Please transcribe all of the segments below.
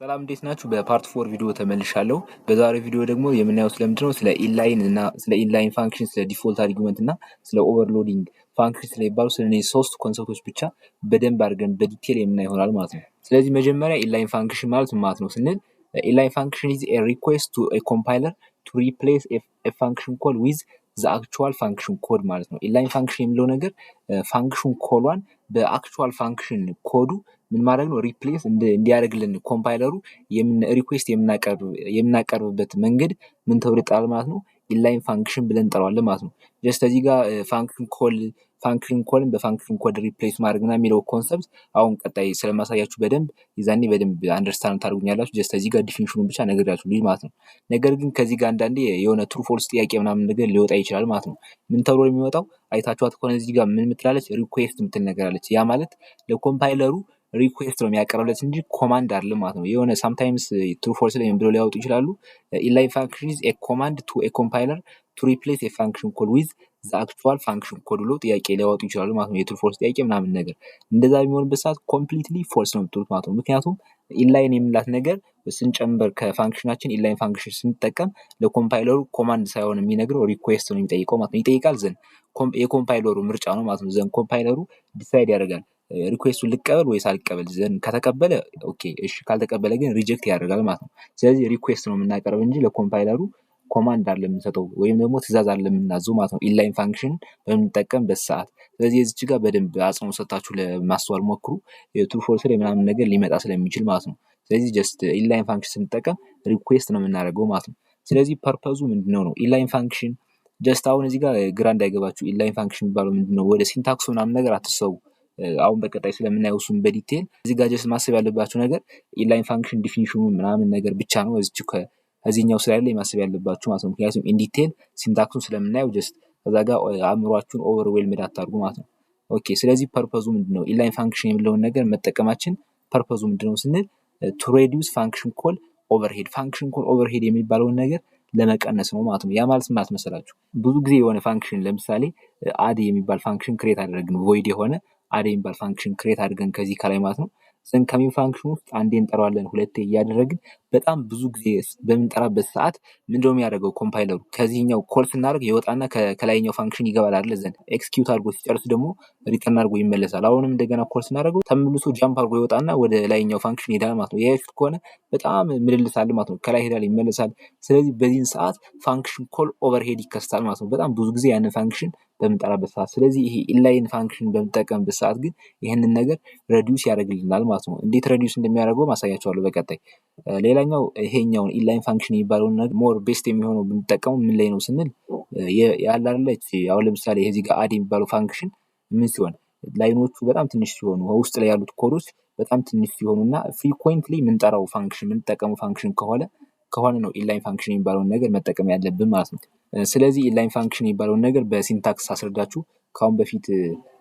ሰላም እንዴት ናችሁ? በፓርት 4 ቪዲዮ ተመልሻለሁ። በዛሬው ቪዲዮ ደግሞ የምናየው ስለምንድነው ስለ ኢንላይን እና ስለ ኢንላይን ፋንክሽን፣ ስለ ዲፎልት አርጊውመንት እና ስለ ኦቨርሎዲንግ ፋንክሽን ስለሚባሉ ስለነዚህ ሶስት ኮንሰፕቶች ብቻ በደንብ አድርገን በዲቴል የምናይ ይሆናል ማለት ነው። ስለዚህ መጀመሪያ ኢንላይን ፋንክሽን ማለት ምን ማለት ነው ስንል ኢንላይን ፋንክሽን ኢዝ ኤ ሪኩዌስት ቱ ኤ ኮምፓይለር ቱ ሪፕሌስ ኤ ፋንክሽን ኮል ዊዝ ዘ አክቹዋል ፋንክሽን ኮድ ማለት ነው። ኢንላይን ፋንክሽን የሚለው ነገር ፋንክሽን ኮሏን በአክቹዋል ፋንክሽን ኮዱ ምን ማድረግ ነው ሪፕሌስ እንዲያደርግልን ኮምፓይለሩ ሪኩዌስት የምናቀርብበት መንገድ ምን ተብሎ ይጠራል ማለት ነው? ኢንላይን ፋንክሽን ብለን እንጠራዋለን ማለት ነው። ጀስት እዚህ ጋር ፋንክሽን ኮልን በፋንክሽን ኮድ ሪፕሌስ ማድረግ እና የሚለው ኮንሰፕት አሁን ቀጣይ ስለማሳያችሁ በደንብ ይዛኔ በደንብ አንደርስታንድ ታደርጉኛላችሁ። ጀስት እዚህ ጋር ዲፊኒሽኑን ብቻ ነግሬያችሁ ልጅ ማለት ነው። ነገር ግን ከዚህ ጋር አንዳንዴ የሆነ ትሩ ፎልስ ጥያቄ ምናምን ነገር ሊወጣ ይችላል ማለት ነው። ምን ተብሎ የሚወጣው አይታችኋት ከሆነ እዚህ ጋር ምን ምትላለች? ሪኩዌስት ምትል ነገር አለች። ያ ማለት ለኮምፓይለሩ ሪኩዌስት ነው የሚያቀርብለት እንጂ ኮማንድ አይደለም ማለት ነው። የሆነ ሳምታይምስ ትሩ ፎልስ ላይ ብለው ሊያወጡ ይችላሉ። ኢንላይን ፋንክሽን ኢዝ ኤ ኮማንድ ቱ ኤ ኮምፓይለር ቱ ሪፕሌስ ኤ ፋንክሽን ኮድ ዊዝ ዘ አክቹዋል ፋንክሽን ኮድ ብሎ ጥያቄ ሊያወጡ ይችላሉ ማለት ነው። የትሩ ፎልስ ጥያቄ ምናምን ነገር እንደዛ የሚሆንበት ሰዓት ኮምፕሊትሊ ፎልስ ነው የምትሉት ማለት ነው። ምክንያቱም ኢንላይን የምንላት ነገር ስንጨምር ከፋንክሽናችን ኢንላይን ፋንክሽን ስንጠቀም ለኮምፓይለሩ ኮማንድ ሳይሆን የሚነግረው ሪኩዌስት ነው የሚጠይቀው ማለት ነው። ይጠይቃል ዘንድ የኮምፓይለሩ ምርጫ ነው ማለት ነው። ዘንድ ኮምፓይለሩ ዲሳይድ ያደርጋል ሪኩዌስቱን ልቀበል ወይስ አልቀበል። ዘንድ ከተቀበለ ኦኬ እሺ፣ ካልተቀበለ ግን ሪጀክት ያደርጋል ማለት ነው። ስለዚህ ሪኩዌስት ነው የምናቀርብ እንጂ ለኮምፓይለሩ ኮማንድ አለ የምንሰጠው ወይም ደግሞ ትእዛዝ አለ የምናዘው ማለት ነው ኢንላይን ፋንክሽን በምንጠቀምበት ሰዓት። ስለዚህ እዚች ጋር በደንብ አጽንኦት ሰጥታችሁ ለማስተዋል ሞክሩ። የትሩ ፎልስ ላይ ምናምን ነገር ሊመጣ ስለሚችል ማለት ነው። ስለዚህ ጀስት ኢንላይን ፋንክሽን ስንጠቀም ሪኩዌስት ነው የምናደርገው ማለት ነው። ስለዚህ ፐርፐዙ ምንድነው ነው ኢንላይን ፋንክሽን ጀስት አሁን እዚህ ጋር ግራ እንዳይገባችሁ ኢንላይን ፋንክሽን የሚባለው ምንድነው ወደ ሲንታክሱ ምናምን ነገር አትሰቡ። አሁን በቀጣይ ስለምናየው እሱን በዲቴል እዚህ ጋር ጀስት ማሰብ ያለባችሁ ነገር ኢንላይን ፋንክሽን ዲፊኒሽኑ ምናምን ነገር ብቻ ነው ከዚህኛው ስላይድ ላይ ማሰብ ያለባችሁ ማለት ነው። ምክንያቱም ኢንዲቴል ሲንታክሱን ስለምናየው ጀስት ከዛ ጋር አእምሯችሁን ኦቨርዌልምድ አታድርጉ ማለት ነው። ኦኬ ስለዚህ ፐርፐዙ ምንድነው ኢንላይን ፋንክሽን የሚለውን ነገር መጠቀማችን ፐርፐዙ ምንድነው ስንል ቱ ሬዲዩስ ፋንክሽን ኮል ኦቨርሄድ ፋንክሽን ኮል ኦቨርሄድ የሚባለውን ነገር ለመቀነስ ነው ማለት ነው። ያ ማለት ማለት መሰላችሁ ብዙ ጊዜ የሆነ ፋንክሽን ለምሳሌ አድ የሚባል ፋንክሽን ክሬት አደረግን ቮይድ የሆነ አድ የሚባል ፋንክሽን ክሬት አድርገን ከዚህ ከላይ ማለት ነው ዘን ከሜን ፋንክሽን ውስጥ አንዴ እንጠራዋለን ሁለቴ እያደረግን በጣም ብዙ ጊዜ በምንጠራበት ሰዓት ምንድነው የሚያደርገው ኮምፓይለሩ ከዚህኛው ኮል ስናደርግ ይወጣና ከላይኛው ፋንክሽን ይገባል አይደል? ዘን ኤክስኪዩት አድርጎ ሲጨርስ ደግሞ ሪተርን አድርጎ ይመለሳል። አሁንም እንደገና ኮል ስናደርገው ተመልሶ ጃምፕ አድርጎ ይወጣና ወደ ላይኛው ፋንክሽን ይሄዳል ማለት ነው። ያያችሁት ከሆነ በጣም ምልልስ አለ ማለት ነው። ከላይ ይሄዳል ይመለሳል። ስለዚህ በዚህን ሰዓት ፋንክሽን ኮል ኦቨርሄድ ይከሰታል ማለት ነው። በጣም ብዙ ጊዜ ያንን ፋንክሽን በምንጠራበት ሰዓት። ስለዚህ ይሄ ኢንላይን ፋንክሽን በምንጠቀምበት ሰዓት ግን ይህንን ነገር ረዲዩስ ያደርግልናል ማለት ነው። እንዴት ረዲዩስ እንደሚያደርገው ማሳያቸዋለሁ በቀጣይ። ሌላኛው ይሄኛውን ኢንላይን ፋንክሽን የሚባለውን ነገር ሞር ቤስት የሚሆነው ብንጠቀመው ምን ላይ ነው ስንል ያለ አይደለ አሁን ለምሳሌ እዚህ ጋር አድ የሚባለው ፋንክሽን ምን ሲሆን ላይኖቹ በጣም ትንሽ ሲሆኑ ውስጥ ላይ ያሉት ኮዶች በጣም ትንሽ ሲሆኑና ፍሪኩዌንትሊ የምንጠራው ፋንክሽን የምንጠቀመው ፋንክሽን ከሆነ ነው ኢንላይን ፋንክሽን የሚባለውን ነገር መጠቀም ያለብን ማለት ነው። ስለዚህ ኢንላይን ፋንክሽን የሚባለውን ነገር በሲንታክስ አስረዳችሁ ከአሁን በፊት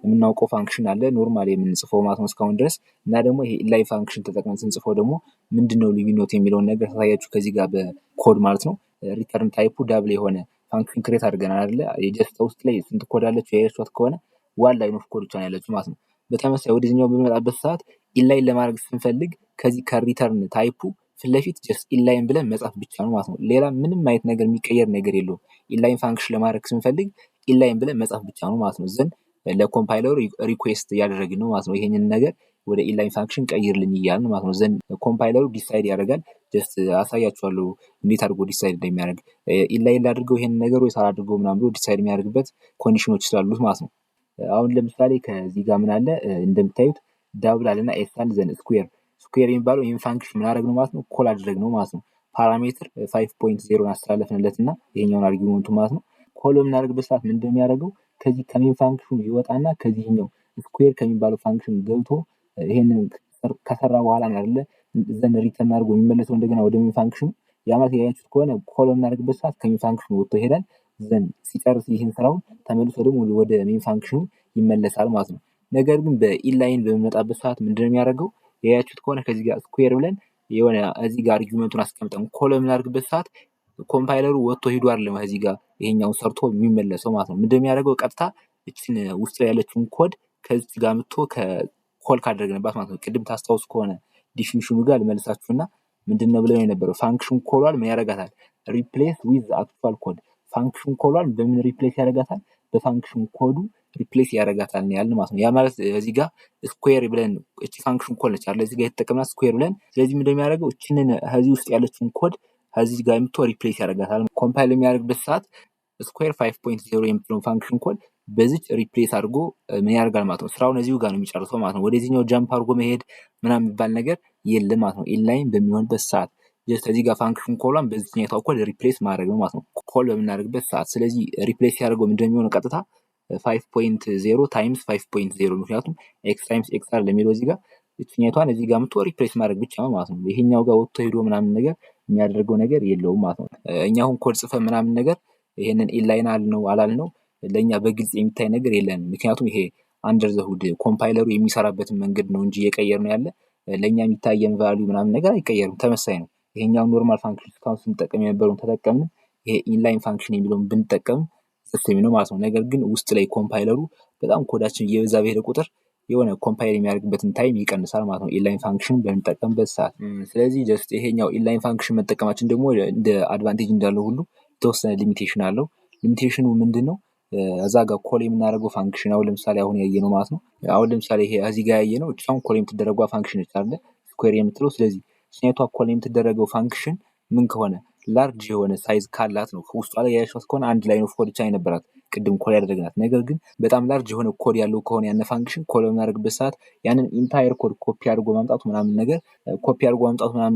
የምናውቀው ፋንክሽን አለ ኖርማሊ የምንጽፈው ማለት ነው እስካሁን ድረስ እና ደግሞ ይሄ ኢንላይን ፋንክሽን ተጠቅመን ስንጽፈው ደግሞ ምንድነው ልዩነቱ የሚለውን ነገር ታሳያችሁ ከዚህ ጋር በኮድ ማለት ነው። ሪተርን ታይፑ ዳብል የሆነ ፋንክሽን ክሬት አድርገናል አይደለ? የጀስት ውስጥ ላይ ስንት ኮድ አለችው ያያችኋት ከሆነ ዋን ላይን ኦፍ ኮድ ብቻ ነው ያለችው ማለት ነው። በተመሳሳይ ወደዚህኛው በሚመጣበት ሰዓት ኢንላይን ለማድረግ ስንፈልግ ከዚህ ከሪተርን ታይፑ ፊት ለፊት ጀስት ኢንላይን ብለን መጻፍ ብቻ ነው ማለት ነው። ሌላ ምንም አይነት ነገር የሚቀየር ነገር የለውም። ኢንላይን ፋንክሽን ለማድረግ ስንፈልግ ኢንላይን ብለን መጻፍ ብቻ ነው ማለት ነው። ዘንድ ለኮምፓይለሩ ሪኩዌስት እያደረግን ነው ማለት ነው። ይሄንን ነገር ወደ ኢንላይን ፋንክሽን ቀይርልኝ እያልን ማለት ነው። ዘንድ ኮምፓይለሩ ዲሳይድ ያደርጋል። ጀስት አሳያችኋለሁ እንዴት አድርጎ ዲሳይድ እንደሚያደርግ ኢንላይን ላድርገው ይሄንን ነገር ወይስ አላድርገው ምናምን ብሎ ዲሳይድ የሚያደርግበት ኮንዲሽኖች ስላሉት ማለት ነው። አሁን ለምሳሌ ከዚህ ጋር ምን አለ እንደምታዩት ዳብል አለና ኤስ አለ ዘንድ ስኩዌር የሚባለው ይህን ፋንክሽን ምን አደረግነው ማለት ነው ኮል አደረግነው ማለት ነው። ፓራሜትር 5.0 አስተላለፍንለት እና ይሄኛውን አርጊውመንቱ ማለት ነው ኮል በምናደርግበት ሰዓት ምንድነው የሚያደርገው ከዚህ ከሜን ፋንክሽኑ ይወጣና ከዚህኛው ስኩዌር ከሚባለው ፋንክሽን ገብቶ ይሄንን ከሰራ በኋላ ነው አይደለ ዘንድ ሪተርን አድርጎ የሚመለሰው እንደገና ወደ ሜን ፋንክሽኑ። ያ ማለት ያያችሁት ከሆነ ኮል በምናደርግበት ሰዓት ከሜን ፋንክሽኑ ወጥቶ ይሄዳል። ዘንድ ሲጨርስ ይህን ስራውን ተመልሶ ደግሞ ወደ ሜን ፋንክሽኑ ይመለሳል ማለት ነው። ነገር ግን በኢንላይን በሚመጣበት ሰዓት ምንድነው የሚያደርገው ያያችሁት ከሆነ ከዚህ ጋር ስኩዌር ብለን የሆነ እዚህ ጋር አርጊውመንቱን አስቀምጠን ኮል በምናደርግበት ሰዓት ኮምፓይለሩ ወጥቶ ሂዶ አይደለም እዚህ ጋር ይሄኛውን ሰርቶ የሚመለሰው ማለት ነው። ምንድነው የሚያደርገው ቀጥታ እቺን ውስጥ ላይ ያለችውን ኮድ ከዚህ ጋር መጥቶ ኮል ካደረግንባት ማለት ነው። ቅድም ታስታውስ ከሆነ ዲፊኒሽኑ ጋር ልመልሳችሁና ምንድነው ብለን የነበረው ፋንክሽን ኮሏን ምን ያደርጋታል? ሪፕሌስ ዊዝ አክቹዋል ኮድ። ፋንክሽን ኮሏን በምን ሪፕሌስ ያደርጋታል? በፋንክሽን ኮዱ ሪፕሌስ ያደርጋታል ያልን ማለት ነው። ያ ማለት እዚህ ጋር ስኩዌር ብለን እቺ ፋንክሽን ኮድ ነች አይደል? እዚህ ጋር የተጠቀምናት ስኩዌር ብለን ስለዚህ ምንድነው የሚያደርገው እቺንን ከዚህ ውስጥ ያለችውን ኮድ ከዚህ ጋር የምትወ ሪፕሌስ ያደርጋታል። ኮምፓይል የሚያደርግበት ሰዓት ስኩዌር 5.0 የምትለውን ፋንክሽን ኮድ በዚች ሪፕሌስ አድርጎ ምን ያደርጋል ማለት ነው። ስራውን እዚሁ ጋር ነው የሚጨርሰው ማለት ነው። ወደዚህኛው ጃምፕ አድርጎ መሄድ ምናምን የሚባል ነገር የለም ማለት ነው። ኢንላይን በሚሆንበት ሰዓት ጀስት እዚህ ጋር ፋንክሽን ኮሏን በዚህኛው ኮድ ሪፕሌስ ማድረግ ነው ማለት ነው። ኮል በምናደርግበት ሰዓት ስለዚህ ሪፕሌስ ሲያደርገው ምንድነው የሚሆነው ቀጥታ 5.0 ታይምስ 5.0 ምክንያቱም ኤክስ ታይምስ ኤክስ አይደል የሚለው እዚህ ጋር እቺኛቷን እዚህ ጋር መጥቶ ሪፕሌስ ማድረግ ብቻ ነው ማለት ነው። ይሄኛው ጋር ወጥቶ ሄዶ ምናምን ነገር የሚያደርገው ነገር የለውም ማለት ነው። እኛ አሁን ኮድ ጽፈን ምናምን ነገር ይሄንን ኢንላይን አላልነው ለኛ በግልጽ የሚታይ ነገር የለንም። ምክንያቱም ይሄ አንደር ዘ ሁድ ኮምፓይለሩ የሚሰራበትን መንገድ ነው እንጂ እየቀየር ነው ያለ ለኛ የሚታየን ቫልዩ ምናምን ነገር አይቀየርም፣ ተመሳሳይ ነው። ይሄኛው ኖርማል ፋንክሽን እስካሁን ስንጠቀም የነበረውን ተጠቀምን፣ ይሄ ኢንላይን ፋንክሽን የሚለውን ብንጠቀም ሲስተም ነው ማለት ነው። ነገር ግን ውስጥ ላይ ኮምፓይለሩ በጣም ኮዳችን እየበዛ በሄደ ቁጥር የሆነ ኮምፓይል የሚያደርግበትን ታይም ይቀንሳል ማለት ነው ኢንላይን ፋንክሽን በምንጠቀምበት ሰዓት። ስለዚህ ጀስት ይሄኛው ኢንላይን ፋንክሽን መጠቀማችን ደግሞ እንደ አድቫንቴጅ እንዳለው ሁሉ የተወሰነ ሊሚቴሽን አለው። ሊሚቴሽኑ ምንድነው? እዛ ጋር ኮል የምናደርገው ፋንክሽን አሁን ለምሳሌ አሁን ያየነው ማለት ነው። አሁን ለምሳሌ ይሄ እዚህ ጋር ያየነው እሷን ኮል የምትደረገው ፋንክሽን አለ ስኩዌር የምትለው ስለዚህ እሷ ኮል የምትደረገው ፋንክሽን ምን ከሆነ ላርጅ የሆነ ሳይዝ ካላት ነው። ውስጧ ላይ ያያችኋት ከሆነ አንድ ላይን ኦፍ ኮድ ብቻ የነበራት ቅድም ኮል ያደረግናት። ነገር ግን በጣም ላርጅ የሆነ ኮድ ያለው ከሆነ ያነ ፋንክሽን ኮል በምናደርግበት ሰዓት ያንን ኢንታየር ኮድ ኮፒ አድርጎ ማምጣቱ ምናምን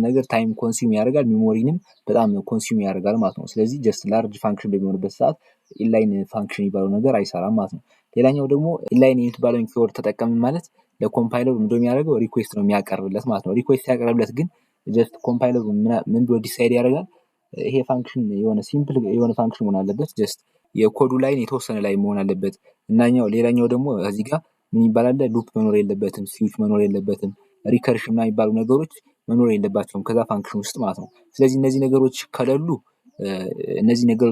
ነገር ታይም ኮንሱም ያደርጋል፣ ሜሞሪንም በጣም ኮንሱም ያደርጋል ማለት ነው። ስለዚህ ጀስት ላርጅ ፋንክሽን በሚሆንበት ሰዓት ኢንላይን ፋንክሽን የሚባለው ነገር አይሰራም ማለት ነው። ሌላኛው ደግሞ ኢንላይን የምትባለውን ኪወርድ ተጠቀምን ማለት ለኮምፓይለሩ ምንድነው የሚያደርገው ሪኩዌስት ነው የሚያቀርብለት ማለት ነው። ሪኩዌስት ያቀርብለት ግን ጀስት ኮምፓይለሩ ምን ብሎ ዲሳይድ ያደርጋል ይሄ ፋንክሽን የሆነ ሲምፕል የሆነ ፋንክሽን መሆን አለበት፣ ጀስት የኮዱ ላይን የተወሰነ ላይ መሆን አለበት። እናኛው ሌላኛው ደግሞ እዚህ ጋር ምን ይባላል ሉፕ መኖር የለበትም፣ ስዊች መኖር የለበትም፣ ሪከርሽን እና የሚባሉ ነገሮች መኖር የለባቸውም ከዛ ፋንክሽን ውስጥ ማለት ነው። ስለዚህ እነዚህ ነገሮች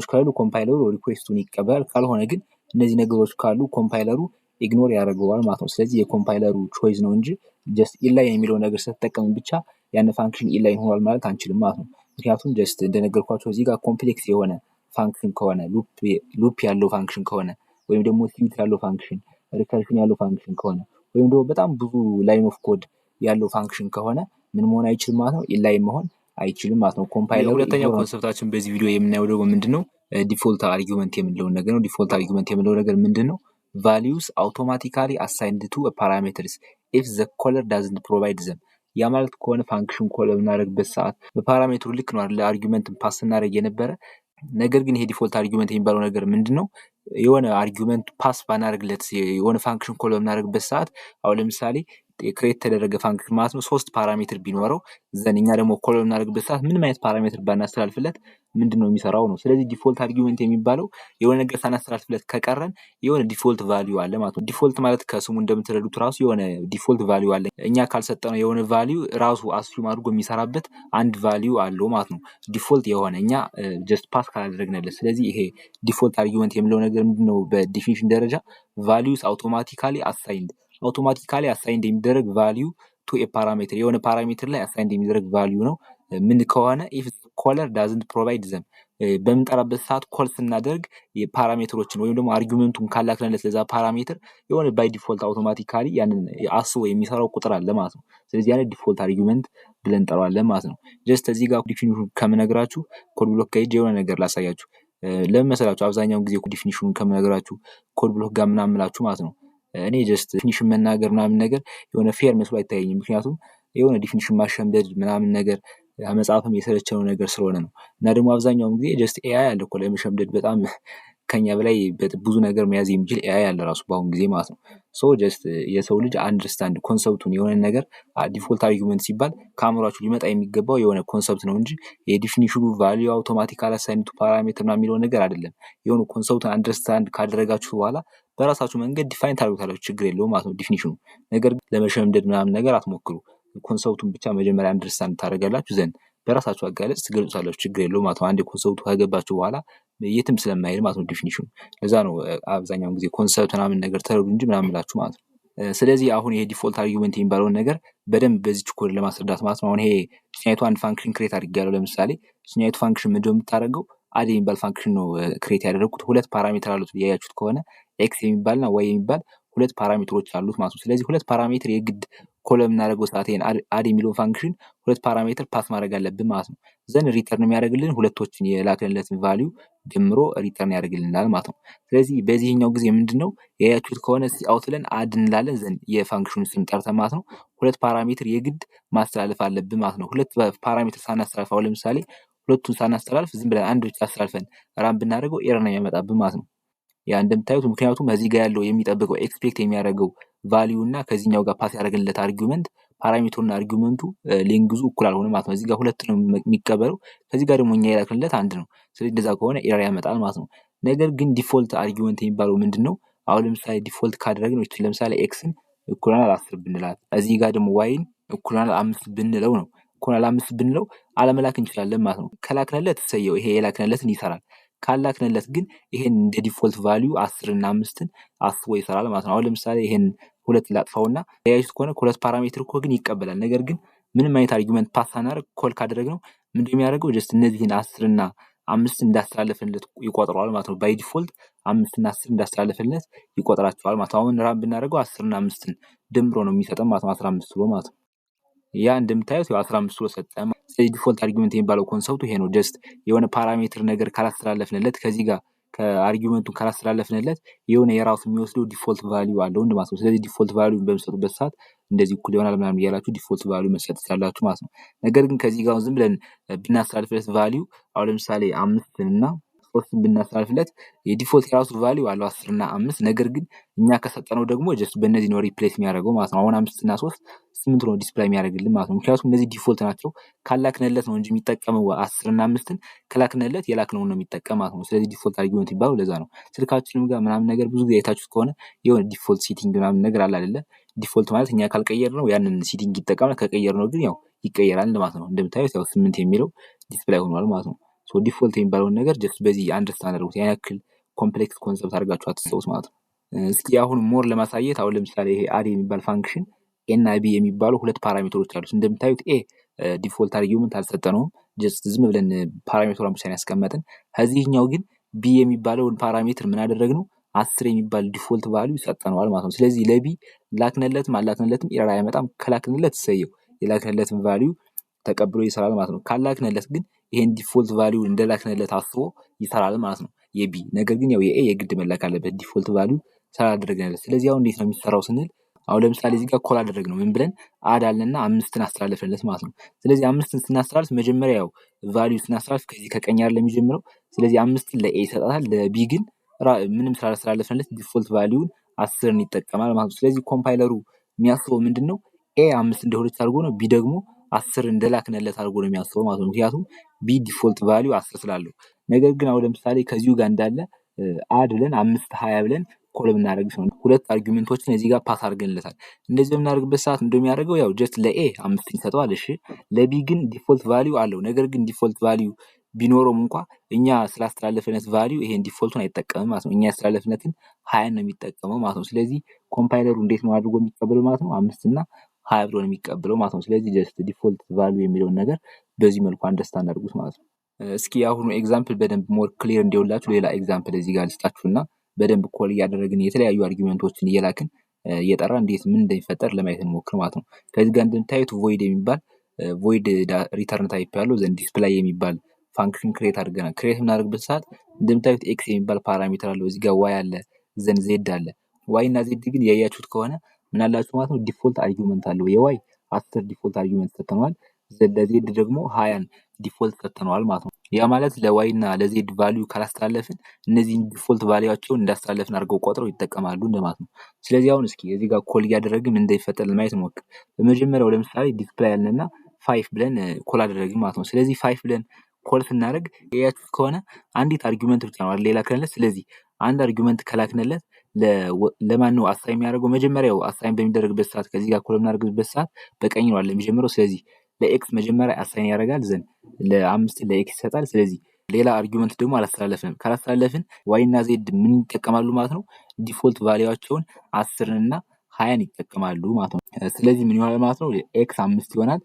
ከሌሉ ኮምፓይለሩ ሪኩዌስቱን ይቀበላል። ካልሆነ ግን እነዚህ ነገሮች ካሉ ኮምፓይለሩ ኢግኖር ያደርገዋል ማለት ነው። ስለዚህ የኮምፓይለሩ ቾይስ ነው እንጂ ጀስት ኢንላይን የሚለው ነገር ስትጠቀሙ ብቻ ያን ፋንክሽን ኢንላይን ሆኗል ማለት አንችልም ማለት ነው። ምክንያቱም ጀስት እንደነገርኳቸው እዚህ ጋር ኮምፕሌክስ የሆነ ፋንክሽን ከሆነ ሉፕ ያለው ፋንክሽን ከሆነ ወይም ደግሞ ስዊች ያለው ፋንክሽን ሪከርሽን ያለው ፋንክሽን ከሆነ ወይም ደግሞ በጣም ብዙ ላይን ኦፍ ኮድ ያለው ፋንክሽን ከሆነ ምን መሆን አይችልም ማለት ነው፣ ኢንላይን መሆን አይችልም ማለት ነው። ኮምፓይለር ሁለተኛው ኮንሰፕታችን በዚህ ቪዲዮ የምናየው ደግሞ ምንድነው ዲፎልት አርጊውመንት የምንለው ነገር ነው። ዲፎልት አርጊውመንት የምንለው ነገር ምንድነው? values automatically assigned to a parameters if the caller doesn't provide them። ያ ማለት ከሆነ ፋንክሽን ኮል በምናደርግበት ሰዓት በፓራሜትሩ ልክ ነው አይደል አርጊውመንት ፓስ እናደርግ የነበረ። ነገር ግን ይሄ ዲፎልት አርጊውመንት የሚባለው ነገር ምንድነው? የሆነ አርጊውመንት ፓስ ባናደርግለት የሆነ ፋንክሽን ኮል በምናደርግበት ሰዓት አሁን ለምሳሌ ክሬት ተደረገ ፋንክሽን ማለት ነው 3 ፓራሜትር ቢኖረው ዘንኛ ደግሞ ኮል በምናደርግበት ሰዓት ምንም አይነት ፓራሜትር ባናስተላልፍለት ምንድነው የሚሰራው ነው። ስለዚህ ዲፎልት አርጊውመንት የሚባለው የሆነ ነገር ሳናስተላልፍለት ከቀረን የሆነ ዲፎልት ቫልዩ አለ ማለት ነው። ዲፎልት ማለት ከስሙ እንደምትረዱት ራሱ የሆነ ዲፎልት ቫልዩ አለ። እኛ ካልሰጠነው የሆነ ቫልዩ ራሱ አስዩም አድርጎ የሚሰራበት አንድ ቫልዩ አለው ማለት ነው። ዲፎልት የሆነ እኛ ጀስት ፓስ ካላደረግንለት። ስለዚህ ይሄ ዲፎልት አርጊውመንት የሚለው ነገር ምንድነው? በዲፊኒሽን ደረጃ values automatically assigned የሚደረግ ቫልዩ ቱ ኤ ፓራሜትር የሆነ ፓራሜትር ላይ አሳይንድ የሚደረግ ቫልዩ ነው። ምን ከሆነ if the caller doesn't provide them በምንጠራበት ሰዓት ኮል ስናደርግ የፓራሜትሮችን ወይም ደግሞ አርጊውመንቱን ካላክለንለት ለዛ ፓራሜትር የሆነ ባይ ዲፎልት አውቶማቲካሊ ያንን አስቦ የሚሰራው ቁጥር አለ ማለት ነው። ስለዚህ ያንን ዲፎልት አርጊውመንት ብለን እንጠራዋለን ማለት ነው። ጀስት እዚህ ጋር ዲፊኒሽኑን ከምነግራችሁ ኮድ ብሎክ ጋር ሄጄ የሆነ ነገር ላሳያችሁ። ለምን መሰላችሁ? አብዛኛውን ጊዜ ዲፊኒሽኑን ከምነግራችሁ ኮድ ብሎክ ጋር ምናምን ምላችሁ ማለት ነው። እኔ ጀስት ዲፊኒሽን መናገር ምናምን ነገር የሆነ ፌር መስሎ አይታየኝም። ምክንያቱም የሆነ ዲፊኒሽን ማሸምደድ ምናምን ነገር መጽሐፍም የሰለቸነው ነገር ስለሆነ ነው። እና ደግሞ አብዛኛውን ጊዜ ጀስት ኤአይ አለ እኮ ለመሸምደድ በጣም ከኛ በላይ ብዙ ነገር መያዝ የሚችል ኤአይ አለ ራሱ በአሁን ጊዜ ማለት ነው። ሶ ጀስት የሰው ልጅ አንደርስታንድ ኮንሰፕቱን የሆነ ነገር ዲፎልት አርጊውመንት ሲባል ከአእምሯችሁ ሊመጣ የሚገባው የሆነ ኮንሰፕት ነው እንጂ የዲፊኒሽኑ ቫልዩ አውቶማቲካሊ አሳይንድ ቱ ፓራሜትር ምናምን የሚለው ነገር አይደለም። የሆነ ኮንሰፕቱን አንደርስታንድ ካደረጋችሁ በኋላ በራሳችሁ መንገድ ዲፋይን ታደርጉታላችሁ፣ ችግር የለውም ማለት ነው ዲፊኒሽኑ። ነገር ግን ለመሸምደድ ምናምን ነገር አትሞክሩ። ኮንሰፕቱን ብቻ መጀመሪያ አንደርስታንድ ታደርጋላችሁ ዘንድ በራሳችሁ አጋለጽ ትገልጹታላችሁ፣ ችግር የለውም ማለት ነው። አንዴ ኮንሰፕቱ ከገባችሁ በኋላ የትም ስለማይሄድ ማለት ነው ዲፊኒሽኑ። ለዛ ነው አብዛኛውን ጊዜ ኮንሰፕት ምናምን ነገር ተረዱ እንጂ ምናምን ብላችሁ ማለት ነው። ስለዚህ አሁን ይሄ ዲፎልት አርጊውመንት የሚባለውን ነገር በደንብ በዚች ኮድ ለማስረዳት ማለት ነው። አሁን ይሄ ችኛይቱ አንድ ፋንክሽን ክሬት አድርጌያለሁ። ለምሳሌ ችኛይቱ ፋንክሽን ምንድነው የምታደርገው? አድ የሚባል ፋንክሽን ነው ክሬት ያደረኩት። ሁለት ፓራሜትር አሉት ያያችሁት ከሆነ ኤክስ የሚባልና ዋይ የሚባል ሁለት ፓራሜትሮች አሉት ማለት ነው። ስለዚህ ሁለት ፓራሜትር የግድ ኮል የምናደርገው ሰዓት ይሄን አድ የሚለውን ፋንክሽን ሁለት ፓራሜትር ፓስ ማድረግ አለብን ማለት ነው። ዘን ሪተርን የሚያደርግልን ሁለቶችን የላክንለትን ቫልዩ ደምሮ ሪተርን ያደርግልናል ማለት ነው። ስለዚህ በዚህኛው ጊዜ ምንድነው ያያችሁት ከሆነ አውት ብለን አድ እንላለን። ዘን የፋንክሽኑ ስም ጠርተን ማለት ነው ሁለት ፓራሜትር የግድ ማስተላለፍ አለብን ማለት ነው። ሁለት ፓራሜትር ሳናስተላልፍ አሁን ለምሳሌ ሁለቱን ሳናስተላልፍ ዝም ብለን አንድ ብቻ አስተላልፈን ራን ብናደርገው ኤረር ነው የሚያመጣብን ማለት ነው። ያ እንደምታዩት ምክንያቱም እዚህ ጋር ያለው የሚጠብቀው ኤክስፔክት የሚያደርገው ቫልዩ እና ከዚህኛው ጋር ፓስ ያደረግንለት አርጊውመንት ፓራሜትሩና አርጊውመንቱ ሌንግዙ እኩል አልሆነ ማለት ነው። እዚህ ጋር ሁለት ነው የሚቀበለው፣ ከዚህ ጋር ደግሞ እኛ የላክንለት አንድ ነው። ስለዚህ እንደዛ ከሆነ ኤረር ያመጣል ማለት ነው። ነገር ግን ዲፎልት አርጊውመንት የሚባለው ምንድን ነው? አሁን ለምሳሌ ዲፎልት ካደረግን እቺ ለምሳሌ ኤክስን እኩልናል 10 ብንላት፣ እዚህ ጋር ደግሞ ዋይን እኩልናል 5 ብንለው ነው እኩልናል 5 ብንለው አለመላክ እንችላለን ማለት ነው። ከላክንለት እሰየው ይሄ የላክንለትን ይሰራል። ካላክንለት ግን ይሄን እንደ ዲፎልት ቫልዩ 10 እና 5ን አስቦ ይሰራል ማለት ነው። አሁን ለምሳሌ ይሄን ሁለት ላጥፋውና ያያችሁት ከሆነ ሁለት ፓራሜትር እኮ ግን ይቀበላል። ነገር ግን ምንም አይነት አርጊውመንት ፓስ ሳናደርግ ኮል ካደረግነው ምንድነው የሚያደርገው? ጀስት እነዚህን 10 እና 5 እንዳስተላለፍንለት ይቆጥረዋል ማለት ነው። ባይ ዲፎልት 5 እና 10 እንዳስተላለፍንለት ይቆጥራቸዋል ማለት ነው። አሁን ራን ብናደርገው 10 እና 5ን ድምሮ ነው የሚሰጠን ማለት ነው 15 ብሎ ማለት ነው። ያ እንደምታዩት 15 ብሎ ሰጠ። ስለዚህ ዲፎልት አርጊውመንት የሚባለው ኮንሰፕቱ ይሄ ነው። ጀስት የሆነ ፓራሜትር ነገር ካላስተላለፍንለት ከዚህ ጋር ከአርጊውመንቱን ካላስተላለፍንለት የሆነ የራሱ የሚወስደው ዲፎልት ቫልዩ አለው ማለት ነው። ስለዚህ ዲፎልት ቫልዩን በምሰጡበት ሰዓት እንደዚህ እኩል ይሆናል ምናምን እያላችሁ ዲፎልት ቫልዩ መስጠት ትችላላችሁ ማለት ነው። ነገር ግን ከዚህ ጋር ዝም ብለን ብናስተላልፍለት ቫልዩ አሁን ለምሳሌ 5 እና 3 ብናስተላልፍለት የዲፎልት የራሱ ቫልዩ አለው 10 እና 5። ነገር ግን እኛ ከሰጠነው ደግሞ ጀስት በእነዚህ ነው ሪፕሌስ የሚያደርገው ማለት ነው። አሁን 5 እና 3 8 ነው ዲስፕላይ የሚያደርግልን ማለት ነው። ምክንያቱም እነዚህ ዲፎልት ናቸው። ካላክነለት ነው እንጂ የሚጠቀመው 10 እና 5ን ከላክነለት የላክነውን ነው የሚጠቀም ማለት ነው። ስለዚህ ዲፎልት አርጊውመንት ይባላል ለዛ ነው። ስልካችንም ጋር ምናምን ነገር ብዙ ጊዜ አይታችሁት ከሆነ የሆነ ዲፎልት ሴቲንግ ምናምን ነገር አለ አይደለ? ዲፎልት ማለት እኛ ካልቀየር ነው ያንን ሴቲንግ ይጠቀማል። ከቀየር ነው ግን ያው ይቀየራል ማለት ነው። እንደምታዩት ያው 8 የሚለው ዲስፕላይ ሆኗል ማለት ነው። ሶ ዲፎልት የሚባለውን ነገር ጀስት በዚህ አንደርስታንድ አድርጉት። ያን ያክል ኮምፕሌክስ ኮንሰፕት አድርጋችሁ አትሰውት ማለት ነው። እስኪ አሁን ሞር ለማሳየት አሁን ለምሳሌ ይሄ አድ የሚባል ፋንክሽን ኤ እና ቢ የሚባሉ ሁለት ፓራሜትሮች አሉት። እንደምታዩት ኤ ዲፎልት አርጊውመንት አልሰጠነውም። ጀስት ዝም ብለን ፓራሜትሯን ብቻ ያስቀመጥን። ከዚህኛው ግን ቢ የሚባለውን ፓራሜትር ምን አደረግነው? 10 የሚባል ዲፎልት ቫልዩ ሰጠነዋል ማለት ነው። ስለዚህ ለቢ ላክነለትም አላክነለትም ኤረር አይመጣም። ከላክነለት እሰየው የላክነለትን ቫልዩ ተቀብሎ ይሰራል ማለት ነው። ካላክነለት ግን ይሄን ዲፎልት ቫልዩ እንደላክነለት አስቦ ይሰራል ማለት ነው የቢ። ነገር ግን ያው የኤ የግድ መላክ አለበት ዲፎልት ቫልዩ ስላላደረግንለት። ስለዚህ አሁን እንዴት ነው የሚሰራው ስንል አሁን ለምሳሌ እዚህ ጋር ኮል አደረግነው ምን ብለን አድ አለና 5ን አስተላለፍንለት ማለት ነው። ስለዚህ 5ን ስናስተላልፍ መጀመሪያ ያው ቫልዩ ስናስተላልፍ ከዚህ ከቀኝ አይደለም የሚጀምረው። ስለዚህ 5ን ለኤ ይሰጣታል። ለቢ ግን ምንም ስላላስተላለፍንለት ዲፎልት ቫልዩን 10ን ይጠቀማል ማለት ነው። ስለዚህ ኮምፓይለሩ የሚያስበው ምንድነው ኤ 5 እንደሆነች አድርጎ ነው፣ ቢ ደግሞ 10 እንደላክነለት አድርጎ ነው የሚያስበው ማለት ነው። ምክንያቱም ቢ ዲፎልት ቫልዩ 10 ስላለው። ነገር ግን አሁን ለምሳሌ ከዚሁ ጋር እንዳለ አድ ብለን 5 20 ብለን ኮል ብናደርግ ነው ሁለት አርጊውመንቶችን እዚህ ጋር ፓስ አድርገንለታል። እንደዚህ በምናደርግበት ሰዓት እንደሚያደርገው ያው ጀስት ለኤ 5 ይሰጠዋል። እሺ ለቢ ግን ዲፎልት ቫልዩ አለው። ነገር ግን ዲፎልት ቫልዩ ቢኖረውም እንኳ እኛ ስላስተላለፍነት ቫልዩ ይሄን ዲፎልቱን አይጠቀምም ማለት ነው። እኛ ያስተላለፍነትን 20 ነው የሚጠቀመው ማለት ነው። ስለዚህ ኮምፓይለሩ እንዴት ነው አድርጎ የሚቀበለው ማለት ነው? 5 እና 20 ብሎ ነው የሚቀበለው ማለት ነው። ስለዚህ ጀስት ዲፎልት ቫልዩ የሚለውን ነገር በዚህ መልኩ አንደርስታንድ አድርጉት ማለት ነው። እስኪ አሁኑ ኤግዛምፕል በደንብ ሞር ክሊር እንዲሆንላችሁ ሌላ ኤግዛምፕል እዚህ ጋር ልስጣችሁና በደንብ ኮል እያደረግን የተለያዩ አርጊውመንቶችን እየላክን እየጠራ እንዴት ምን እንደሚፈጠር ለማየት እንሞክር ማለት ነው። ከዚህ ጋር እንደምታዩት ቮይድ የሚባል ቮይድ ሪተርን ታይፕ ያለው ዘንድ ዲስፕላይ የሚባል ፋንክሽን ክሬት አድርገናል። ክሬት የምናደርግበት ሰዓት እንደምታዩት ኤክስ የሚባል ፓራሜትር አለው። እዚህ ጋር ዋይ አለ፣ ዘንድ ዜድ አለ። ዋይ እና ዜድ ግን ያያችሁት ከሆነ ምን አላችሁ ማለት ነው? ዲፎልት አርጊውመንት አለው። የዋይ 10 ዲፎልት አርጊውመንት ሰጥተነዋል። ለዜድ ደግሞ 20 ዲፎልት ሰጥተነዋል ማለት ነው። ያ ማለት ለዋይ እና ለዜድ ቫልዩ ካላስተላለፍን እነዚህን ዲፎልት ቫልዩአቸውን እንዳስተላለፍን አድርገው ቆጥረው ይጠቀማሉ እንደማለት ነው። ስለዚህ አሁን እስኪ እዚህ ጋር ኮል እያደረግን ምን እንደሚፈጠር ለማየት እንሞክር። በመጀመሪያው ለምሳሌ ዲስፕላይ ያልንና 5 ብለን ኮል አደረግን ማለት ነው። ስለዚህ 5 ብለን ኮል ስናደርግ ያያችሁት ከሆነ አንዲት አርጊውመንት ብቻ ነው አይደል የላክንለት። ስለዚህ አንድ አርጊውመንት ከላክንለት ለማን ነው አሳይን የሚያደርገው? መጀመሪያው አሳይን በሚደረግበት ሰዓት ከዚህ ጋር ኮል በምናደርግበት ሰዓት በቀኝ ነው አይደል የሚጀምረው። ስለዚህ ለኤክስ መጀመሪያ አሳይን ያደርጋል፣ ዘን ለአምስት ለኤክስ ይሰጣል። ስለዚህ ሌላ አርጊውመንት ደግሞ አላስተላለፍንም። ካላስተላለፍን ዋይ እና ዜድ ምን ይጠቀማሉ ማለት ነው? ዲፎልት ቫልዩአቸውን 10 እና 20ን ይጠቀማሉ ማለት ነው። ስለዚህ ምን ይሆናል ማለት ነው? ኤክስ 5 ይሆናል።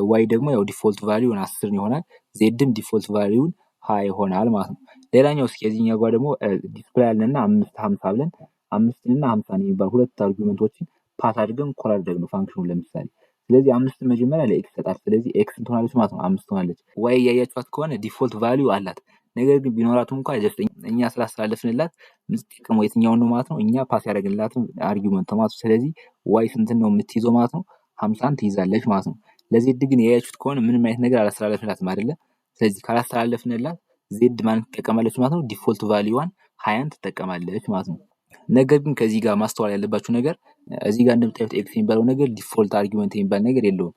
ዋይ ደግሞ ያው ዲፎልት ቫልዩን 10 ይሆናል። ዜድም ዲፎልት ቫልዩን 20 ይሆናል ማለት ነው። ሌላኛው እስኪ የዚህኛው ጋር ደግሞ ዲስፕሌይ አለና 5 50 ብለን 5 እና 50 የሚባል ሁለት አርጉመንቶችን ፓስ አድርገን ኮል አድርገን ፋንክሽኑን ለምሳሌ ስለዚህ 5 መጀመሪያ ለኤክስ ይሰጣል። ስለዚህ ኤክስ ትሆናለች ማለት ነው 5 ትሆናለች። ዋይ ያያችኋት ከሆነ ዲፎልት ቫልዩ አላት። ነገር ግን ቢኖራትም እንኳን ጀስት እኛ ስላስተላለፍንላት የምትጠቀመው የትኛውን ነው ማለት ነው? እኛ ፓስ ያደረግንላትን አርጊውመንት ማለት ነው። ስለዚህ ዋይ ስንትን ነው የምትይዘው ማለት ነው? 50ን ትይዛለች ማለት ነው። ለዜድ ግን ያያችሁት ከሆነ ምንም አይነት ነገር አላስተላለፍንላትም አይደለ? ስለዚህ ካላስተላለፍንላት ዜድ ማን ትጠቀማለች ማለት ነው? ዲፎልት ቫልዩዋን 20ን ትጠቀማለች ማለት ነው። ነገር ግን ከዚህ ጋር ማስተዋል ያለባችሁ ነገር እዚህ ጋር እንደምታዩት ኤክስ የሚባለው ነገር ዲፎልት አርጊውመንት የሚባል ነገር የለውም።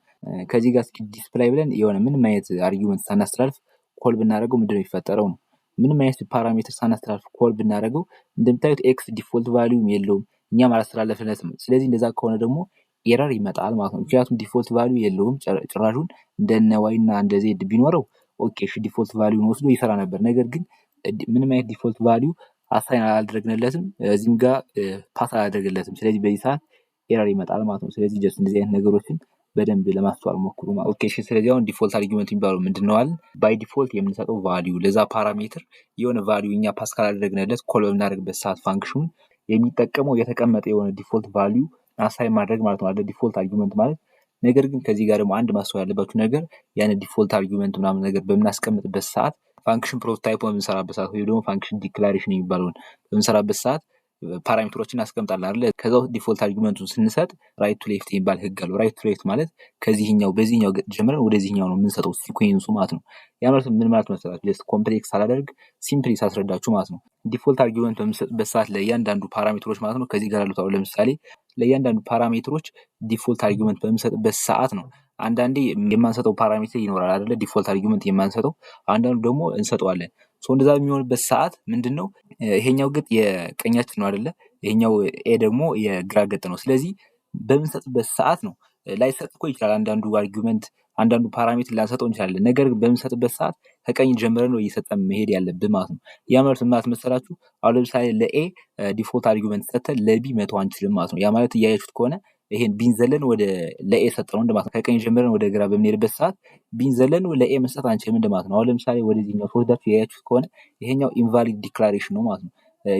ከዚህ ጋር እስኪ ዲስፕላይ ብለን የሆነ ምንም አይነት አርጊውመንት ሳናስተላልፍ ኮል ብናደርገው ምንድነው የሚፈጠረው ነው? ምንም አይነት ፓራሜትር ሳናስተላልፍ ኮል ብናደርገው እንደምታዩት ኤክስ ዲፎልት ቫልዩም የለውም፣ እኛም አላስተላለፍነትም። ስለዚህ እንደዛ ከሆነ ደግሞ ኤረር ይመጣል ማለት ነው። ምክንያቱም ዲፎልት ቫልዩ የለውም ጭራሹን እንደነ ዋይ እና እንደ ዜድ ቢኖረው ኦኬ እሺ ዲፎልት ቫልዩን ወስዶ ይሰራ ነበር። ነገር ግን ምንም አይነት ዲፎልት ቫልዩ አሳይን አላደረግንለትም፣ እዚህም ጋር ፓስ አላደረግለትም። ስለዚህ በዚህ ሰዓት ኤረር ይመጣል ማለት ነው። ስለዚህ ጀስት እንደዚህ አይነት ነገሮችን በደንብ ለማስተዋል ሞክሩ። ኦኬ እሺ ስለዚህ አሁን ዲፎልት አርጊውመንት የሚባለው ምንድነው አለ? ባይ ዲፎልት የምንሰጠው ቫልዩ ለዛ ፓራሜትር የሆነ ቫልዩ እኛ ፓስ ካላደረግንለት ኮል በምናደርግበት ሰዓት ፋንክሽኑ የሚጠቀመው የተቀመጠ የሆነ ዲፎልት ቫልዩ አሳይን ማድረግ ማለት ነው አለ ዲፎልት አርጊውመንት ማለት። ነገር ግን ከዚህ ጋር ደግሞ አንድ ማስተዋል ያለባችሁ ነገር ያን ዲፎልት አርጊውመንት ምናምን ነገር በምናስቀምጥበት ሰዓት ፋንክሽን ፕሮቶታይፕ በምንሰራበት ሰዓት ወይ ደግሞ ፋንክሽን ዲክላሬሽን የሚባለውን በምንሰራበት ሰዓት ፓራሜትሮችን እናስቀምጣለን አይደለ? ከዛ ውስጥ ዲፎልት አርጊውመንቱን ስንሰጥ ራይት ቱ ሌፍት የሚባል ህግ አለው። ራይት ቱ ሌፍት ማለት ከዚህኛው በዚህኛው ጀምረን ወደዚህኛው ነው የምንሰጠው ሲኩዌንሱ ማለት ነው። ያ ማለት ምን ማለት መሰላችሁ? ጀስት ኮምፕሌክስ አላደርግ ሲምፕሊ ሳስረዳችሁ ማለት ነው። ዲፎልት አርጊውመንት በምንሰጥበት ሰዓት ለእያንዳንዱ ፓራሜትሮች ማለት ነው ከዚህ ጋር ያሉት አሁን ለምሳሌ ለእያንዳንዱ ፓራሜትሮች ዲፎልት አርጊውመንት በምንሰጥበት ሰዓት ነው አንዳንዴ የማንሰጠው ፓራሜትር ይኖራል አይደለ? ዲፎልት አርጊውመንት የማንሰጠው አንዳንዱ ደግሞ እንሰጠዋለን። እንደዛ በሚሆንበት ሰዓት ምንድነው ይሄኛው ገጥ የቀኛችን ነው አይደለ? ይሄኛው ኤ ደግሞ የግራ ገጥ ነው። ስለዚህ በምንሰጥበት ሰዓት ነው ላይሰጥ እኮ ይችላል አንዳንዱ አርጊውመንት አንዳንዱ ፓራሜትር ላንሰጠው እንችላለን። ነገር ግን በምንሰጥበት ሰዓት ከቀኝ ጀምረን ነው እየሰጠን መሄድ ያለብን ማለት ነው። ያ ማለት ምን ማለት መሰላችሁ? አሁን ለምሳሌ ለኤ ዲፎልት አርጊውመንት ሰጥተን ለቢ መተው አንችልም ማለት ነው። ያ ማለት እያያችሁት ከሆነ ይሄን ቢን ዘለን ወደ ለኤ ሰጠነው እንደማለት ነው። ከቀኝ ጀምረን ወደ ግራ በምንሄድበት ሰዓት ቢን ዘለን ለኤ መስጠት አንችልም እንደማለት ነው። አሁን ለምሳሌ ወደዚህኛው ተወስዳችሁ ያያችሁት ከሆነ ይሄኛው ኢንቫሊድ ዲክላሬሽን ነው ማለት ነው።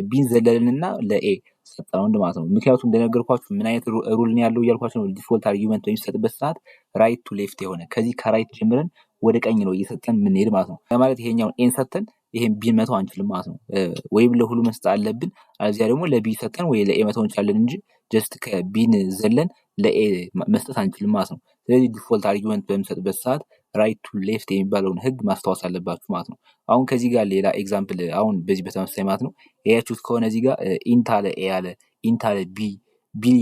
ቢን ዘለልንና ለኤ ሰጠነው እንደማለት ነው። ምክንያቱም እንደነገርኳችሁ ምን አይነት ሩል ነው ያለው እያልኳችሁ ነው። ዲፎልት አርጊውመንት በሚሰጥበት ሰዓት ራይት ቱ ሌፍት የሆነ ከዚህ ከራይት ጀምረን ወደ ቀኝ ነው እየሰጠን የምንሄድ ማለት ነው። ማለት ይሄኛውን ኤን ሰጠን ይሄን ቢን መተው አንችልም ማለት ነው። ወይም ለሁሉ መስጠት አለብን፣ አለዚያ ደግሞ ለቢ ሰጠን ወይ ለኤ መተው እንችላለን እንጂ ጀስት ከቢን ዘለን ለኤ መስጠት አንችልም ማለት ነው። ስለዚህ ዲፎልት አርጊውመንት በምሰጥበት ሰዓት ራይት ቱ ሌፍት የሚባለውን ህግ ማስታወስ አለባችሁ ማለት ነው። አሁን ከዚህ ጋር ሌላ ኤግዛምፕል አሁን በዚህ በተመሳሳይ ማለት ነው ያያችሁት ከሆነ እዚህ ጋር ኢንት አለ ኤ አለ ኢንት አለ ቢ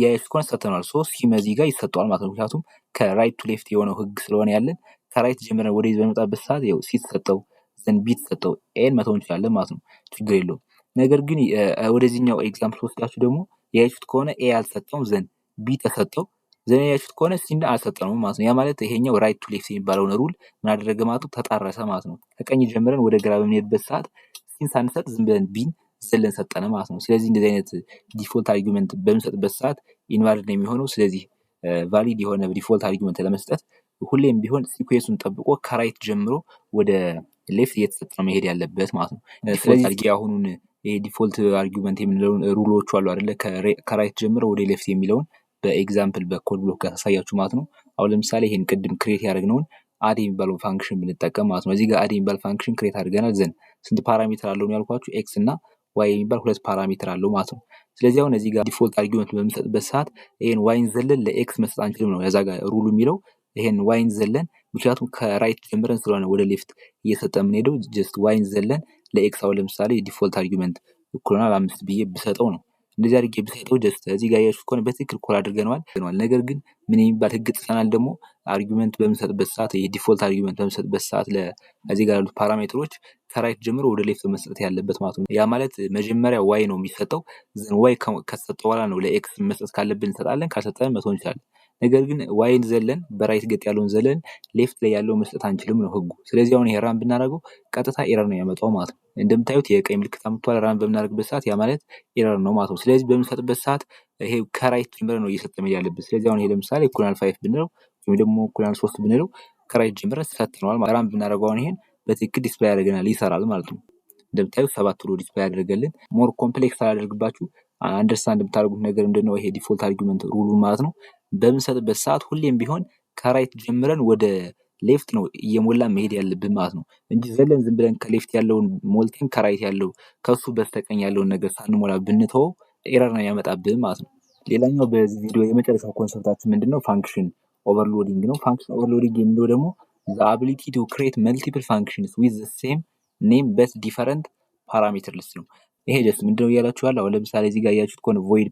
ያያችሁት ከሆነ ሰጥተናል። ሲም እዚህ ጋር ይሰጠዋል ማለት ነው። ምክንያቱም ከራይት ቱ ሌፍት የሆነው ህግ ስለሆነ ያለን ከራይት ጀምረን ወደዚህ በመጣበት ሰዓት ያው ሲ ተሰጠው ዘን ቢ ተሰጠው ኤን መተው እንችላለን ማለት ነው። ችግር የለውም። ነገር ግን ወደዚህኛው ኤግዛምፕል ወስዳችሁ ደግሞ ያያችሁት ከሆነ ኤ አልሰጠውም ዘን ቢ ተሰጠው ዘን ያያችሁት ከሆነ ሲን አልሰጠነውም ማለት ነው። ያ ማለት ይሄኛው ራይት ቱ ሌፍት የሚባለውን ሩል ምን አደረገ ማለት ነው? ተጣረሰ ማለት ነው። ከቀኝ ጀምረን ወደ ግራ በምንሄድበት ሰዓት ሲን ሳንሰጥ ዝም ብለን ቢን ዘለን ሰጠነ ማለት ነው። ስለዚህ እንደዚህ አይነት ዲፎልት አርጊውመንት በምንሰጥበት ሰዓት ኢንቫሊድ ነው የሚሆነው። ስለዚህ ቫሊድ የሆነ ዲፎልት አርጊውመንት ለመስጠት ሁሌም ቢሆን ሲኩዌንሱን ጠብቆ ከራይት ጀምሮ ወደ ሌፍት እየተሰጠ ነው መሄድ ያለበት ማለት ነው። ስለዚህ አሁኑን ዲፎልት አርጊውመንት የምንለውን ሩሎቹ አሉ አይደለ? ከራይት ጀምሮ ወደ ሌፍት የሚለውን በኤግዛምፕል በኮድ ብሎክ ያሳያችሁ ማለት ነው። አሁን ለምሳሌ ይሄን ቅድም ክሬት ያደረግነውን አድ የሚባለው ፋንክሽን ብንጠቀም ማለት ነው። እዚህ ጋር አድ የሚባል ፋንክሽን ክሬት አድርገናል። ዘን ስንት ፓራሜትር አለው ያልኳችሁ? ኤክስ እና ዋይ የሚባል ሁለት ፓራሜትር አለው ማለት ነው። ስለዚህ አሁን እዚህ ጋር ዲፎልት አርጊውመንት በምንሰጥበት ሰዓት ይሄን ዋይን ዘለን ለኤክስ መስጠት አንችልም ነው ያዛ ጋር ሩሉ የሚለው። ይሄን ዋይን ዘለን ምክንያቱም ከራይት ጀምረን ስለሆነ ወደ ሌፍት እየሰጠ የምንሄደው ጀስት ዋይን ዘለን ለኤክስ አሁን ለምሳሌ ዲፎልት አርጊውመንት እኩልናል 5 ብዬ ብሰጠው ነው እንደዚህ አድርጌ ብሰጠው ጀስት እዚህ ጋር ያያችሁት ከሆነ በትክክል ኮል አድርገነዋል። ነገር ግን ምን የሚባል ህግ ጥሰናል ደግሞ አርጊውመንት በምንሰጥበት ሰዓት የዲፎልት አርጊውመንት በምንሰጥበት ሰዓት ለዚህ ጋር ያሉት ፓራሜትሮች ከራይት ጀምሮ ወደ ሌፍት መስጠት ያለበት ማለት ነው። ያ ማለት መጀመሪያ ዋይ ነው የሚሰጠው። ዘን ዋይ ከተሰጠው በኋላ ነው ለኤክስ መስጠት ካለብን እንሰጣለን፣ ካልሰጠን መተው እንችላለን። ነገር ግን ዋይን ዘለን በራይት ገጥ ያለውን ዘለን ሌፍት ላይ ያለው መስጠት አንችልም ነው ህጉ። ስለዚህ አሁን ይሄ ራን ብናደርገው ቀጥታ ኤረር ነው ያመጣው ማለት ነው። እንደምታዩት የቀይ ምልክት አምጥቷል። ራን በምናደርግበት ሰዓት ያ ማለት ኤረር ነው ማለት ነው። ስለዚህ በምንሰጥበት ሰዓት ይሄ ከራይት ጀምረን ነው እየሰጠን መሄድ ያለብን። ስለዚህ አሁን ይሄ ለምሳሌ ኢኩዋል 5 ብንለው ወይም ደግሞ ኢኩዋል 3 ብንለው ከራይት ጀምረን ሰጥተነዋል ማለት ነው። ራን ብናደርገው አሁን ይሄን በትክክል ዲስፕሌይ ያደርገናል፣ ይሰራል ማለት ነው። እንደምታዩት 7 ብሎ ዲስፕሌይ ያደርገልን። ሞር ኮምፕሌክስ አላደርግባችሁ አንደርስታንድ የምታደርጉት ነገር ምንድነው ይሄ ዲፎልት አርጊውመንት ሩሉ ማለት ነው። በምንሰጥበት ሰዓት ሁሌም ቢሆን ከራይት ጀምረን ወደ ሌፍት ነው እየሞላ መሄድ ያለብን ማለት ነው እንጂ ዘለን ዝም ብለን ከሌፍት ያለውን ሞልተን ከራይት ያለው ከሱ በስተቀኝ ያለውን ነገር ሳንሞላ ብንተወው ኤረር ነው ያመጣብን ማለት ነው። ሌላኛው በዚህ ቪዲዮ የመጨረሻው ኮንሰፕታችን ምንድነው? ፋንክሽን ኦቨርሎዲንግ ነው። ፋንክሽን ኦቨርሎዲንግ የሚለው ደግሞ the ability to create multiple functions with the same name but different parameter list ነው። ይሄ ጀስት ምንድነው እያላችሁ ያለው? አሁን ለምሳሌ እዚህ ጋር ያያችሁት ከሆነ void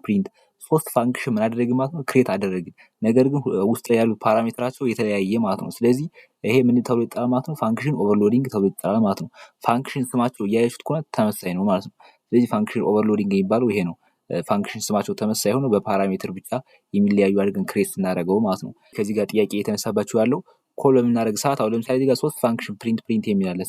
print ሶስት ፋንክሽን ምን አደረግን ማለት ነው? ክሬት አደረግን። ነገር ግን ውስጥ ላይ ያሉት ፓራሜትራቸው የተለያየ ማለት ነው። ስለዚህ ይሄ ምን ተብሎ ይጠራል ማለት ነው? ፋንክሽን ኦቨርሎዲንግ ተብሎ ይጠራል ማለት ነው። ፋንክሽን ስማቸው እያያችሁት ከሆነ ተመሳሳይ ነው ማለት ነው። ስለዚህ ፋንክሽን ኦቨርሎዲንግ የሚባለው ይሄ ነው። ፋንክሽን ስማቸው ተመሳሳይ ሆኖ በፓራሜትር ብቻ የሚለያዩ አድርገን ክሬት ስናደርገው ማለት ነው። ከዚህ ጋር ጥያቄ የተነሳባችሁ ያለው ኮል በምናደርግ ሰዓት አሁን ለምሳሌ እዚህ ጋር ሶስት ፋንክሽን ፕሪንት የሚል አለ።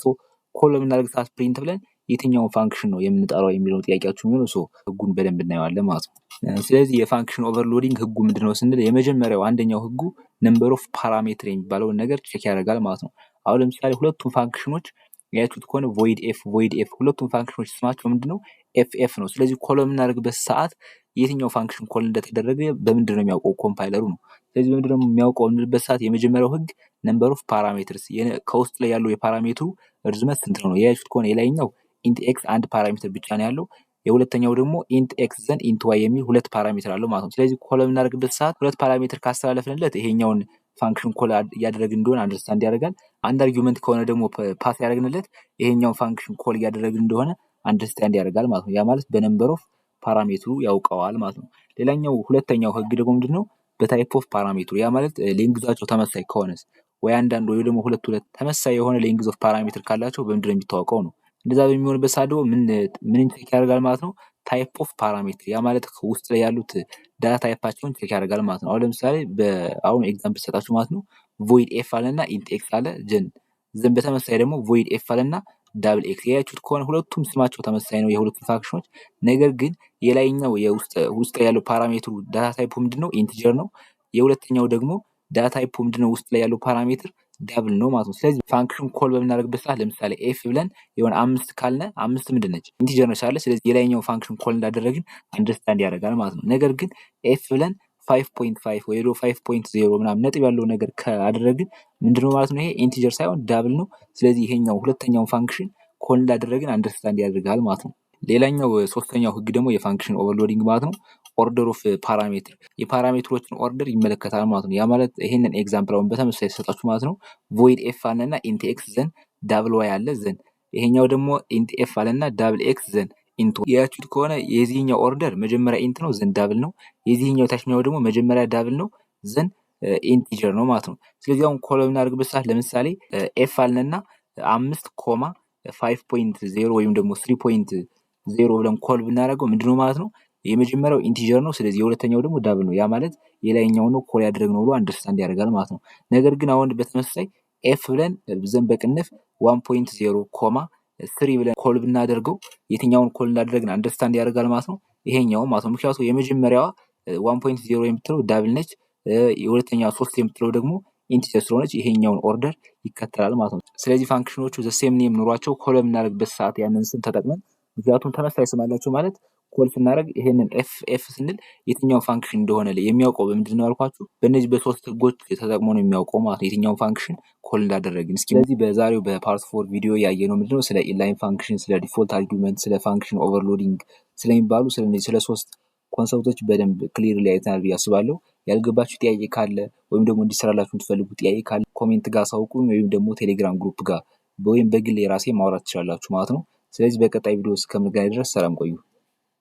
ኮል በምናደርግ ሰዓት ፕሪንት ብለን የትኛውን ፋንክሽን ነው የምንጠራው የሚለው ጥያቄያችሁ የሚሆነው ህጉን በደንብ እናየዋለን ማለት ነው። ስለዚህ የፋንክሽን ኦቨርሎዲንግ ህጉ ምንድነው ስንል የመጀመሪያው አንደኛው ህጉ ነምበር ኦፍ ፓራሜትር የሚባለውን ነገር ቼክ ያደርጋል ማለት ነው። አሁን ለምሳሌ ሁለቱም ፋንክሽኖች ያያችሁት ከሆነ void f ሁለቱም ፋንክሽኖች ስማቸው ምንድነው? ኤፍ ነው። ስለዚህ ኮል በምናደርግበት ሰዓት የትኛው ፋንክሽን ኮል እንደተደረገ በምንድነው የሚያውቀው? ኮምፓይለሩ ነው። ስለዚህ በምንድነው የሚያውቀው እንልበት ሰዓት የመጀመሪያው ህግ ነምበር ኦፍ ፓራሜትርስ ከውስጥ ላይ ያለው የፓራሜትሩ ርዝመት ስንት ነው? ያያችሁት ከሆነ የላይኛው ኢንት ኤክስ አንድ ፓራሜትር ብቻ ነው ያለው። የሁለተኛው ደግሞ ኢንት ኤክስ ዘን ኢንት ዋይ የሚል ሁለት ፓራሜትር አለው ማለት ነው። ስለዚህ ኮል በምናደርግበት ሰዓት ሁለት ፓራሜትር ካስተላለፍንለት ይሄኛውን ፋንክሽን ኮል እያደረግን እንደሆነ አንደርስታንድ ያደርጋል። አንድ አርጊውመንት ከሆነ ደግሞ ፓስ ያደረግንለት ይሄኛውን ፋንክሽን ኮል እያደረግን እንደሆነ አንደርስታንድ ያደርጋል ማለት ነው። ያ ማለት በነምበር ኦፍ ፓራሜትሩ ያውቀዋል ማለት ነው። ሌላኛው ሁለተኛው ህግ ደግሞ ምንድነው? በታይፕ ኦፍ ፓራሜትሩ ያ ማለት ሌንግዛቸው ተመሳሳይ ከሆነስ ወይ አንዳንድ ወይ ደግሞ ሁለት ተመሳሳይ የሆነ ሌንግዝ ኦፍ ፓራሜትር ካላቸው በምንድነው የሚታወቀው ነው። እንደዛ በሚሆንበት ሰዓት ደግሞ ምን ቼክ ያደርጋል ማለት ነው? ታይፕ ኦፍ ፓራሜትር ያ ማለት ውስጥ ላይ ያሉት ዳታ ታይፓቸውን ቼክ ያደርጋል ማለት ነው። አሁን ለምሳሌ አሁን ኤግዛምፕል ሰጣችሁ ማለት ነው። void f አለና int x አለ ዘን በተመሳሳይ ደግሞ void f አለና ዳብል ኤክስ ያያችሁት ከሆነ ሁለቱም ስማቸው ተመሳሳይ ነው የሁለቱም ፋንክሽኖች። ነገር ግን የላይኛው ውስጥ ላይ ያለው ፓራሜትሩ ዳታ ታይፑ ምንድነው? ኢንቲጀር ነው። የሁለተኛው ደግሞ ዳታ ታይፑ ምንድነው? ውስጥ ላይ ያለው ፓራሜትር ዳብል ነው ማለት ነው። ስለዚህ ፋንክሽን ኮል በምናደርግበት ሰዓት ለምሳሌ ኤፍ ብለን የሆነ 5 ካልነ 5 ምንድን ነች? ኢንቲጀር ነች አለ። ስለዚህ የላይኛው ፋንክሽን ኮል እንዳደረግን አንደርስታንድ ያደርጋል ማለት ነው። ነገር ግን ኤፍ ብለን 5.5 ወይ 5.0 ምናምን ነጥብ ያለው ነገር ካደረግን ምንድነው ማለት ነው? ይሄ ኢንቲጀር ሳይሆን ዳብል ነው። ስለዚህ ይሄኛው ሁለተኛው ፋንክሽን ኮል እንዳደረግን አንደርስታንድ ያደርጋል ማለት ነው። ሌላኛው ሶስተኛው ህግ ደግሞ የፋንክሽን ኦቨርሎዲንግ ማለት ነው። ኦርደር ኦፍ ፓራሜትር የፓራሜትሮችን ኦርደር ይመለከታል ማለት ነው። ያ ማለት ይሄንን ኤግዛምፕል አሁን በተመሳሳይ ተሰጣችሁ ማለት ነው። void f አለና int x ዘን ዳብል y አለ ዘን ይሄኛው ደግሞ int f አለና ዳብል x ዘን ኢንት ያያችሁት ከሆነ የዚህኛው ኦርደር መጀመሪያ ኢንት ነው ዘን ዳብል ነው። የዚህኛው ታችኛው ደግሞ መጀመሪያ ዳብል ነው ዘን ኢንቲጀር ነው ማለት ነው። ስለዚህ አሁን ኮል በምናደርግበት ሰዓት ለምሳሌ ኤፍ አለና 5.5.0 ወይም ደግሞ 3.0 ብለን ኮል ብናደርገው ምንድነው ማለት ነው? የመጀመሪያው ኢንቲጀር ነው። ስለዚህ የሁለተኛው ደግሞ ዳብል ነው። ያ ማለት የላይኛው ነው ኮል ያደረግነው ብሎ አንደርስታንድ ያደርጋል ማለት ነው። ነገር ግን አሁን በተመሳሳይ ኤፍ ብለን ዘን በቅንፍ 1.0 ኮማ 3 ብለን ኮል ብናደርገው የትኛውን ኮል እንዳደረግን አንደርስታንድ ያደርጋል ማለት ነው። ይሄኛው ማለት ነው። ምክንያቱም የመጀመሪያዋ 1.0 የምትለው ዳብል ነች። የሁለተኛዋ 3 የምትለው ደግሞ ኢንቲጀር ስለሆነች ይሄኛውን ኦርደር ይከተላል ማለት ነው። ስለዚህ ፋንክሽኖቹ ዘሴም ኔም ኑሯቸው ኮል በምናደርግበት ሰዓት ያንን ስም ተጠቅመን ምክንያቱም ተመሳሳይ ስም አላቸው ማለት ኮል ስናደርግ ይሄንን ኤፍ ስንል የትኛው ፋንክሽን እንደሆነ የሚያውቀው በምንድን ነው ያልኳችሁ? በእነዚህ በሶስት ህጎች ተጠቅሞ ነው የሚያውቀው ማለት ነው የትኛውን ፋንክሽን ኮል እንዳደረግን። ስለዚህ በዛሬው በፓርት 4 ቪዲዮ ያየነው ምንድነው? ስለ ኢንላይን ፋንክሽን፣ ስለ ዲፎልት አርጊውመንት፣ ስለ ፋንክሽን ኦቨርሎዲንግ ስለሚባሉ ስለ ሶስት ኮንሰፕቶች በደንብ ክሊር ላይ አይተናል ብዬ አስባለሁ። ያልገባችሁ ጥያቄ ካለ ወይም ደግሞ እንዲሰራላችሁ የምትፈልጉ ጥያቄ ካለ ኮሜንት ጋር አሳውቁኝ፣ ወይም ደግሞ ቴሌግራም ግሩፕ ጋር ወይም በግል የራሴ ማውራት ትችላላችሁ ማለት ነው። ስለዚህ በቀጣይ ቪዲዮ እስከምንገናኝ ድረስ ሰላም ቆዩ።